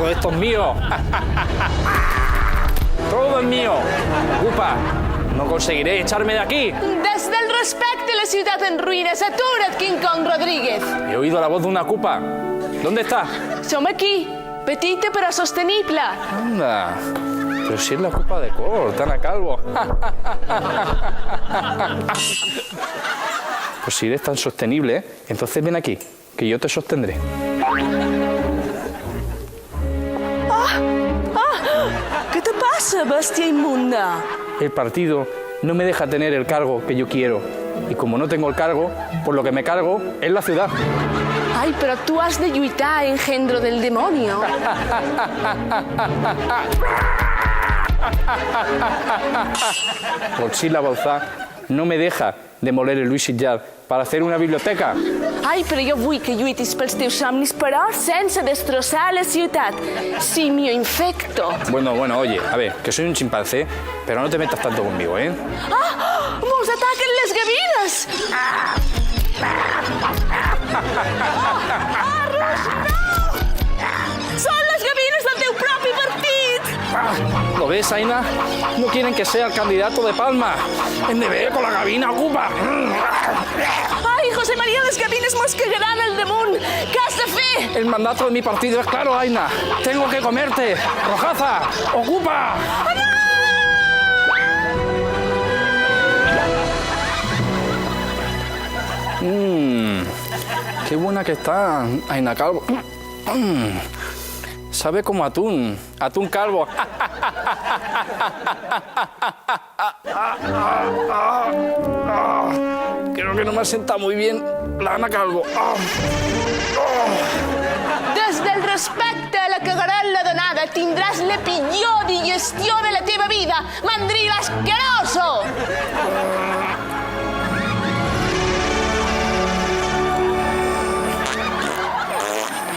Todo esto es mío. Todo es mío. Ocupa, no conseguiré echarme de aquí. Des del respecte, la ciutat en ruïnes. Atura't, King Kong Rodríguez. He oído la voz de una ocupa. ¿Dónde está? Som aquí. Petita però sostenible. Anda. Pero si es la ocupa de Cortana Calvo. Pues si eres tan sostenible, entonces ven aquí, que yo te sostendré. ¿Qué te pasa, bestia inmunda? El partido no me deja tener el cargo que yo quiero. Y como no tengo el cargo, por lo que me cargo es la ciudad. Ai, però tu has de lluitar, engendro del demonio. Godzilla Balzà no me deja demoler el Luis Sillar para hacer una biblioteca. Ai, però jo vull que lluitis pels teus somnis, però sense destrossar la ciutat. Simio infecto. Bueno, oye, a ver, que soy un chimpancé, pero no te metas tanto conmigo, ¿eh? Ah! Mos ataquen les gavines! Són les gavines del teu propi partit! ¿Lo ves, Aina? No quieren que sea el candidato de Palma. En deber con la gavina ocupa. Ai, José María, les gavines mos cagaran al damunt. Què has de fer? El mandato de mi partido es claro, Aina. Tengo que comerte. Rojaza, ocupa. Qué buena que está, Aina Calvo. Sabe como atún, atún calvo. Creo que no me ha sentado muy bien la Ana Calvo. Des del respecte a la cagarel·la donada tindràs la pitjor digestió de la teva vida, mandril asqueroso!